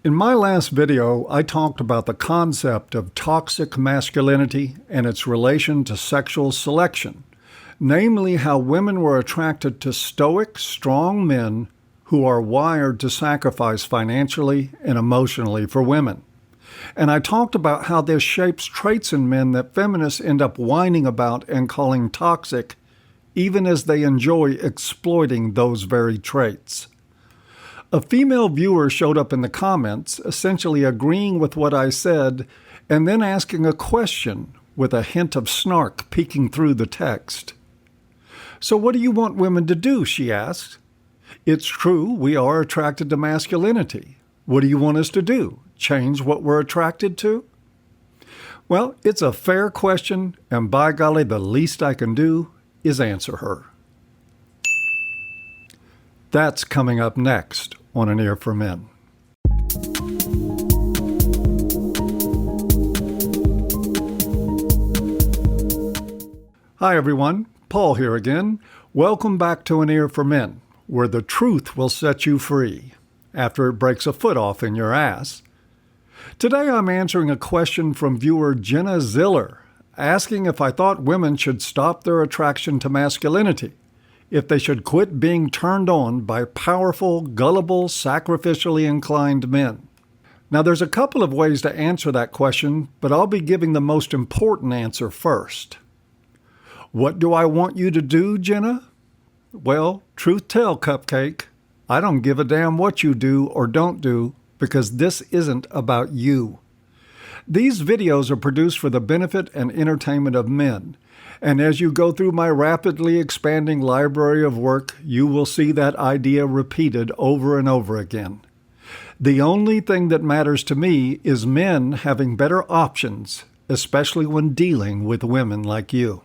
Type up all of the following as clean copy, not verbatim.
In my last video, I talked about the concept of toxic masculinity and its relation to sexual selection, namely how women were attracted to stoic, strong men who are wired to sacrifice financially and emotionally for women. And I talked about how this shapes traits in men that feminists end up whining about and calling toxic, even as they enjoy exploiting those very traits. A female viewer showed up in the comments, essentially agreeing with what I said, and then asking a question with a hint of snark peeking through the text. "So what do you want women to do?" she asked. "It's true, we are attracted to masculinity. What do you want us to do? Change what we're attracted to?" Well, it's a fair question, and by golly, the least I can do is answer her. That's coming up next on An Ear for Men. Hi everyone, Paul here again. Welcome back to An Ear for Men, where the truth will set you free after it breaks a foot off in your ass. Today I'm answering a question from viewer Jenna Ziller, asking if I thought women should stop their attraction to masculinity, if they should quit being turned on by powerful, gullible, sacrificially inclined men. Now, there's a couple of ways to answer that question, but I'll be giving the most important answer first. What do I want you to do, Jenna? Well, truth tell, Cupcake, I don't give a damn what you do or don't do, because this isn't about you. These videos are produced for the benefit and entertainment of men. And as you go through my rapidly expanding library of work, you will see that idea repeated over and over again. The only thing that matters to me is men having better options, especially when dealing with women like you.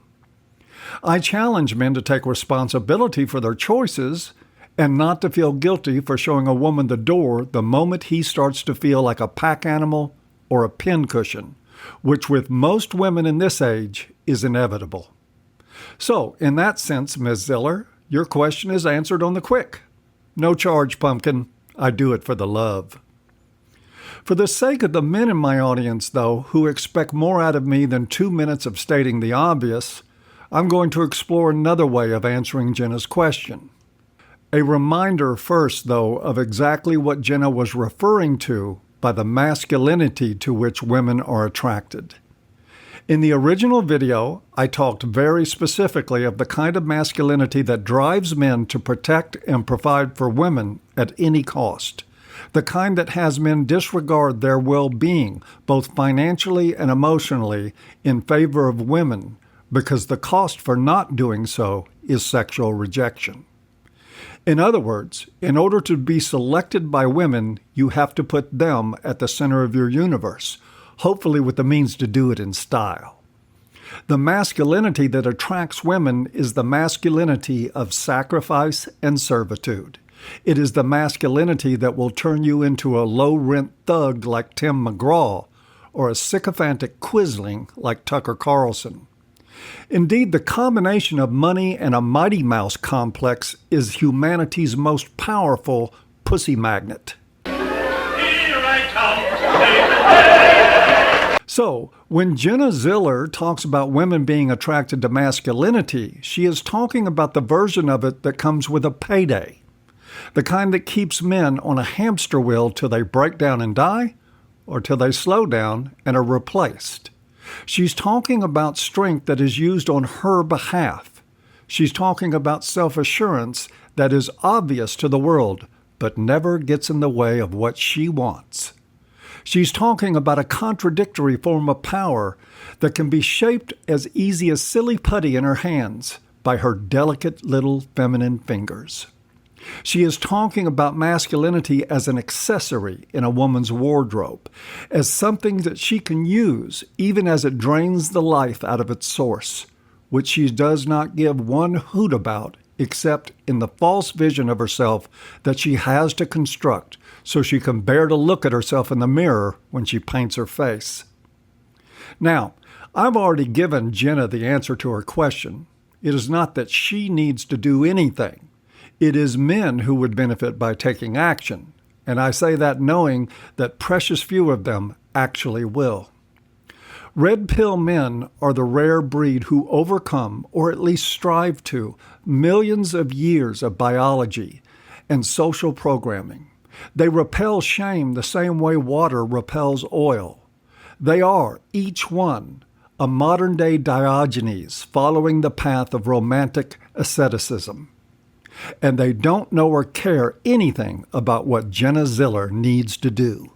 I challenge men to take responsibility for their choices and not to feel guilty for showing a woman the door the moment he starts to feel like a pack animal or a pincushion, which with most women in this age is inevitable. So, in that sense, Ms. Ziller, your question is answered on the quick. No charge, pumpkin. I do it for the love. For the sake of the men in my audience, though, who expect more out of me than 2 minutes of stating the obvious, I'm going to explore another way of answering Jenna's question. A reminder first, though, of exactly what Jenna was referring to by the masculinity to which women are attracted. In the original video, I talked very specifically of the kind of masculinity that drives men to protect and provide for women at any cost, the kind that has men disregard their well-being, both financially and emotionally, in favor of women, because the cost for not doing so is sexual rejection. In other words, in order to be selected by women, you have to put them at the center of your universe, hopefully with the means to do it in style. The masculinity that attracts women is the masculinity of sacrifice and servitude. It is the masculinity that will turn you into a low-rent thug like Tim McGraw or a sycophantic quisling like Tucker Carlson. Indeed, the combination of money and a Mighty Mouse complex is humanity's most powerful pussy magnet. So, when Jenna Ziller talks about women being attracted to masculinity, she is talking about the version of it that comes with a payday. The kind that keeps men on a hamster wheel till they break down and die, or till they slow down and are replaced. She's talking about strength that is used on her behalf. She's talking about self-assurance that is obvious to the world, but never gets in the way of what she wants. She's talking about a contradictory form of power that can be shaped as easy as silly putty in her hands by her delicate little feminine fingers. She is talking about masculinity as an accessory in a woman's wardrobe, as something that she can use even as it drains the life out of its source, which she does not give one hoot about except in the false vision of herself that she has to construct so she can bear to look at herself in the mirror when she paints her face. Now, I've already given Jenna the answer to her question. It is not that she needs to do anything. It is men who would benefit by taking action, And I say that knowing that precious few of them actually will. Red pill men are the rare breed who overcome, or at least strive to, millions of years of biology and social programming. They repel shame the same way water repels oil. They are, each one, a modern-day Diogenes following the path of romantic asceticism. And they don't know or care anything about what Jenna Ziller needs to do.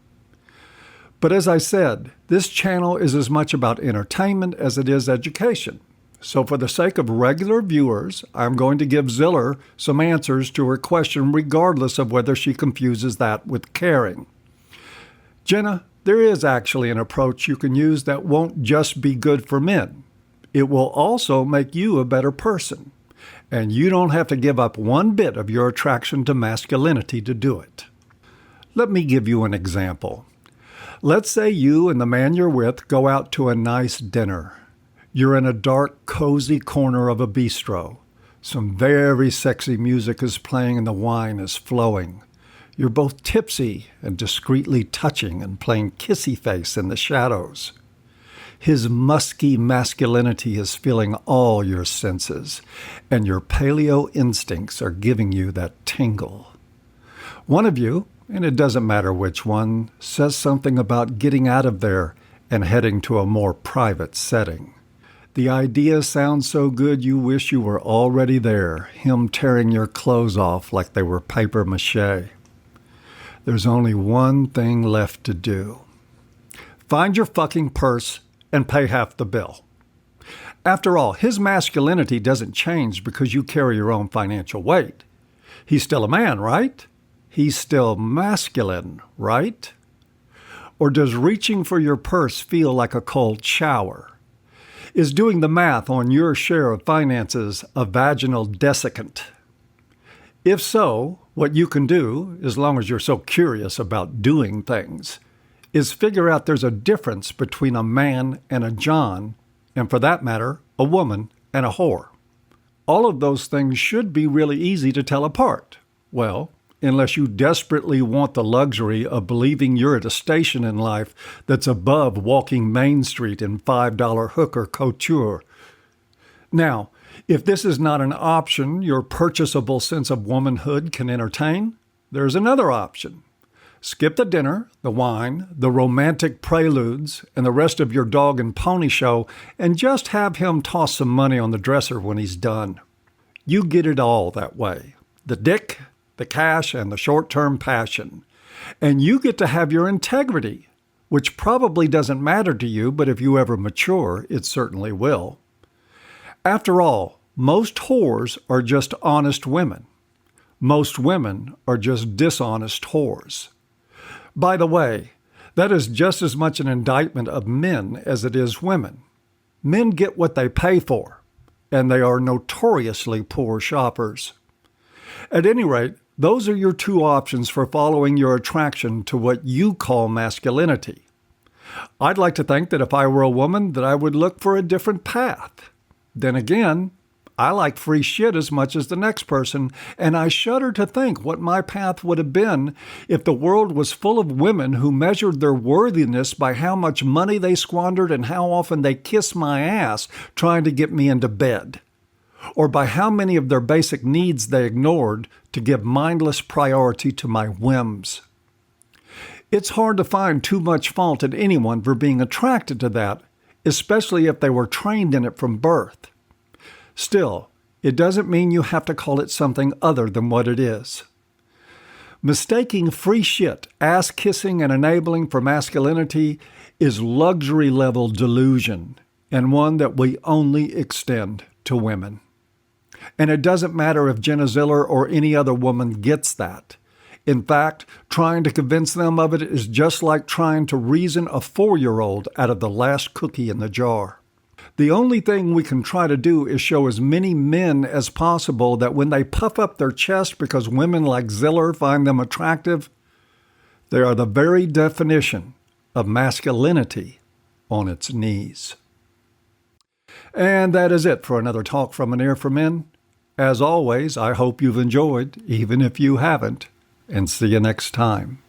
But as I said, this channel is as much about entertainment as it is education. So for the sake of regular viewers, I'm going to give Ziller some answers to her question regardless of whether she confuses that with caring. Jenna, there is actually an approach you can use that won't just be good for men. It will also make you a better person. And you don't have to give up one bit of your attraction to masculinity to do it. Let me give you an example. Let's say you and the man you're with go out to a nice dinner. You're in a dark, cozy corner of a bistro. Some very sexy music is playing and the wine is flowing. You're both tipsy and discreetly touching and playing kissy face in the shadows. His musky masculinity is filling all your senses, and your paleo instincts are giving you that tingle. One of you, and it doesn't matter which one, says something about getting out of there and heading to a more private setting. The idea sounds so good you wish you were already there, him tearing your clothes off like they were paper mache. There's only one thing left to do. Find your fucking purse and pay half the bill. After all, his masculinity doesn't change because you carry your own financial weight. He's still a man, right? He's still masculine, right? Or does reaching for your purse feel like a cold shower? Is doing the math on your share of finances a vaginal desiccant? If so, what you can do, as long as you're so curious about doing things, is figure out there's a difference between a man and a John, and for that matter, a woman and a whore. All of those things should be really easy to tell apart. Well, unless you desperately want the luxury of believing you're at a station in life that's above walking Main Street in $5 hooker couture. Now, if this is not an option your purchasable sense of womanhood can entertain, there's another option. Skip the dinner, the wine, the romantic preludes, and the rest of your dog and pony show, and just have him toss some money on the dresser when he's done. You get it all that way. The dick, the cash, and the short-term passion. And you get to have your integrity, which probably doesn't matter to you, but if you ever mature, it certainly will. After all, most whores are just honest women. Most women are just dishonest whores. By the way, that is just as much an indictment of men as it is women. Men get what they pay for, and they are notoriously poor shoppers. At any rate, those are your two options for following your attraction to what you call masculinity. I'd like to think that if I were a woman that I would look for a different path. Then again, I like free shit as much as the next person, and I shudder to think what my path would have been if the world was full of women who measured their worthiness by how much money they squandered and how often they kissed my ass trying to get me into bed, or by how many of their basic needs they ignored to give mindless priority to my whims. It's hard to find too much fault in anyone for being attracted to that, especially if they were trained in it from birth. Still, it doesn't mean you have to call it something other than what it is. Mistaking free shit, ass-kissing, and enabling for masculinity is luxury-level delusion, and one that we only extend to women. And it doesn't matter if Jenna Ziller or any other woman gets that. In fact, trying to convince them of it is just like trying to reason a 4-year-old out of the last cookie in the jar. The only thing we can try to do is show as many men as possible that when they puff up their chest because women like Ziller find them attractive, they are the very definition of masculinity on its knees. And that is it for another Talk from an Ear for Men. As always, I hope you've enjoyed, even if you haven't. and see you next time.